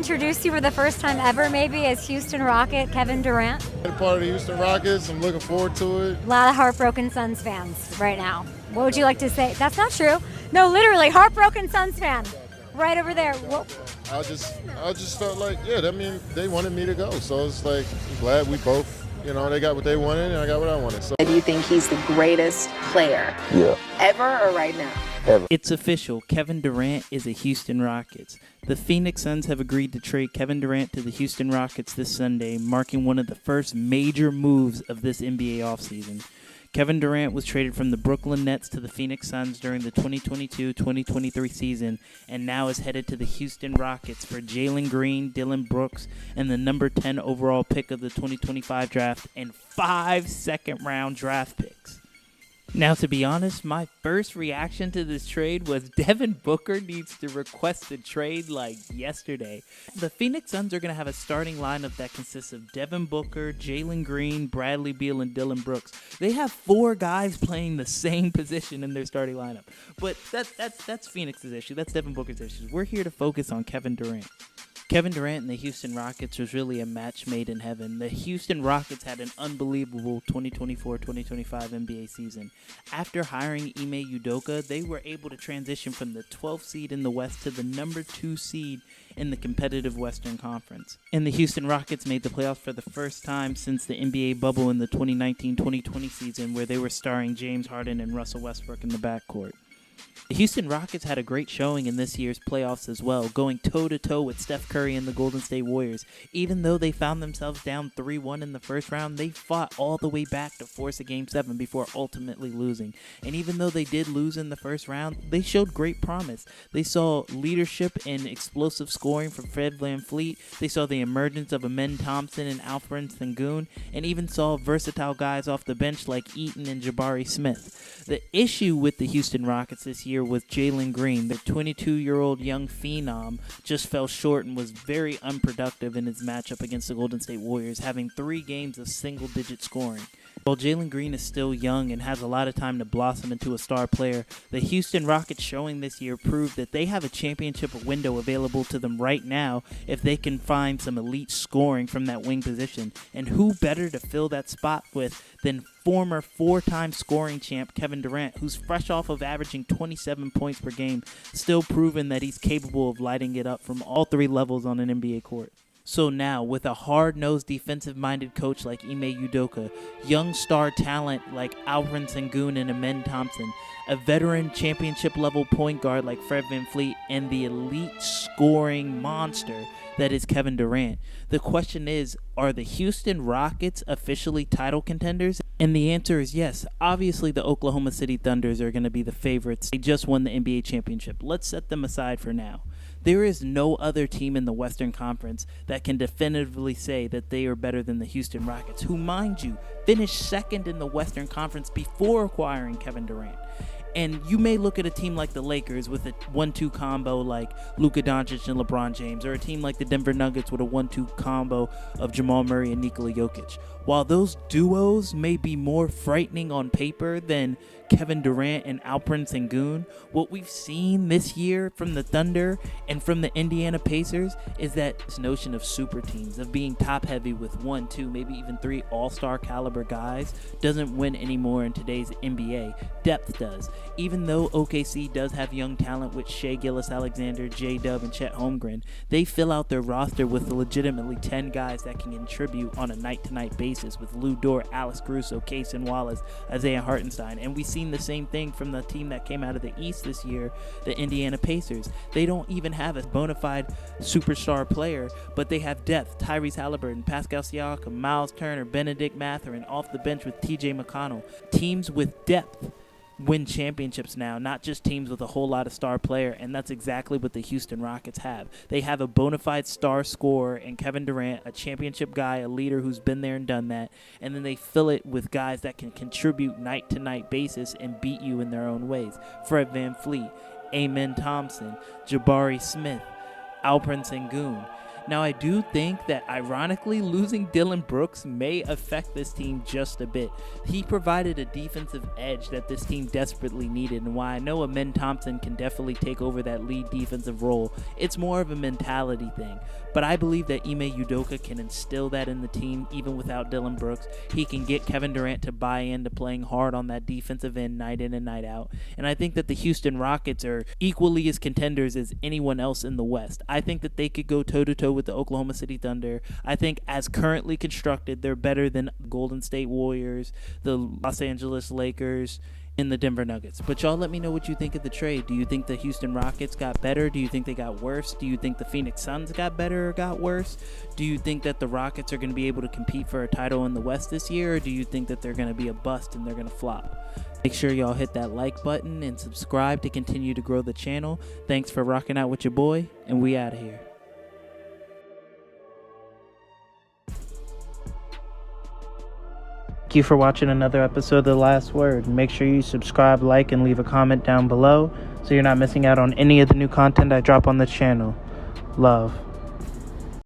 introduce you for the first time ever, maybe, as Houston Rocket Kevin Durant? I'm part of the Houston Rockets. I'm looking forward to it. A lot of heartbroken Suns fans right now. What would you like to say? That's not true. No, literally, heartbroken Suns fan. Right over there. Whoa. I just felt like, they wanted me to go. So it's like, I'm glad we both, they got what they wanted and I got what I wanted. So. Do you think he's the greatest player ever or right now? Ever. It's official. Kevin Durant is a Houston Rockets. The Phoenix Suns have agreed to trade Kevin Durant to the Houston Rockets this Sunday, marking one of the first major moves of this NBA offseason. Kevin Durant was traded from the Brooklyn Nets to the Phoenix Suns during the 2022-2023 season and now is headed to the Houston Rockets for Jalen Green, Dillion Brooks, and the number 10 overall pick of the 2025 draft and 5 second-round draft picks. Now, to be honest, my first reaction to this trade was Devin Booker needs to request a trade like yesterday. The Phoenix Suns are going to have a starting lineup that consists of Devin Booker, Jalen Green, Bradley Beal, and Dillion Brooks. They have 4 guys playing the same position in their starting lineup. But that's Phoenix's issue. That's Devin Booker's issue. We're here to focus on Kevin Durant. Kevin Durant and the Houston Rockets was really a match made in heaven. The Houston Rockets had an unbelievable 2024-2025 NBA season. After hiring Ime Udoka, they were able to transition from the 12th seed in the West to the number 2 seed in the competitive Western Conference. And the Houston Rockets made the playoffs for the first time since the NBA bubble in the 2019-2020 season, where they were starring James Harden and Russell Westbrook in the backcourt. The Houston Rockets had a great showing in this year's playoffs as well, going toe-to-toe with Steph Curry and the Golden State Warriors. Even though they found themselves down 3-1 in the first round, they fought all the way back to force a Game 7 before ultimately losing. And even though they did lose in the first round, they showed great promise. They saw leadership and explosive scoring from Fred VanVleet. They saw the emergence of Amen Thompson and Alperen Sengun, and even saw versatile guys off the bench like Eaton and Jabari Smith. The issue with the Houston Rockets this year was Jalen Green. The 22-year-old young phenom just fell short and was very unproductive in his matchup against the Golden State Warriors, having 3 games of single-digit scoring. While Jalen Green is still young and has a lot of time to blossom into a star player, the Houston Rockets showing this year proved that they have a championship window available to them right now if they can find some elite scoring from that wing position. And who better to fill that spot with than former 4-time scoring champ Kevin Durant, who's fresh off of averaging 27 points per game, still proven that he's capable of lighting it up from all 3 levels on an NBA court. So now, with a hard-nosed, defensive-minded coach like Ime Udoka, young star talent like Alperen Sengun and Amen Thompson, a veteran championship-level point guard like Fred VanVleet, and the elite scoring monster that is Kevin Durant, the question is, are the Houston Rockets officially title contenders? And the answer is yes. Obviously, the Oklahoma City Thunders are going to be the favorites. They just won the NBA championship. Let's set them aside for now. There is no other team in the Western Conference that can definitively say that they are better than the Houston Rockets, who, mind you, finished second in the Western Conference before acquiring Kevin Durant. And you may look at a team like the Lakers with a 1-2 combo like Luka Doncic and LeBron James, or a team like the Denver Nuggets with a 1-2 combo of Jamal Murray and Nikola Jokic. While those duos may be more frightening on paper than Kevin Durant and Alperen Sengun, what we've seen this year from the Thunder and from the Indiana Pacers is that this notion of super teams, of being top heavy with 1, 2, maybe even 3 all-star caliber guys, doesn't win anymore in today's NBA. Depth does. Even though OKC does have young talent with Shai Gilgeous-Alexander, J-Dub, and Chet Holmgren, they fill out their roster with legitimately 10 guys that can contribute on a night-to-night basis with Lou Dort, Alex Caruso, Kaysen Wallace, Isaiah Hartenstein. And we've seen the same thing from the team that came out of the East this year, the Indiana Pacers. They don't even have a bona fide superstar player, but they have depth. Tyrese Halliburton, Pascal Siakam, Miles Turner, Benedict Mathurin, off the bench with TJ McConnell. Teams with depth win championships now, not just teams with a whole lot of star player, and that's exactly what the Houston Rockets have. They have a bona fide star scorer in Kevin Durant, a championship guy, a leader who's been there and done that, and then they fill it with guys that can contribute night-to-night basis and beat you in their own ways. Fred VanVleet, Amen Thompson, Jabari Smith, Alperen Sengun. Now, I do think that, ironically, losing Dillion Brooks may affect this team just a bit. He provided a defensive edge that this team desperately needed, and while I know Amen Thompson can definitely take over that lead defensive role, it's more of a mentality thing. But I believe that Ime Udoka can instill that in the team even without Dillion Brooks. He can get Kevin Durant to buy into playing hard on that defensive end night in and night out. And I think that the Houston Rockets are equally as contenders as anyone else in the West. I think that they could go toe-to-toe with the Oklahoma City Thunder. I think as currently constructed, they're better than Golden State Warriors, the Los Angeles Lakers, in the Denver Nuggets. But y'all let me know what you think of the trade. Do you think the Houston Rockets got better? Do you think they got worse? Do you think the Phoenix Suns got better or got worse? Do you think that the Rockets are going to be able to compete for a title in the West this year, or do you think that they're going to be a bust and they're going to flop? Make sure y'all hit that like button and subscribe to continue to grow the channel. Thanks for rocking out with your boy, and we out of here. Thank you for watching another episode of The Last Word. Make sure you subscribe, like, and leave a comment down below so you're not missing out on any of the new content I drop on the channel. Love.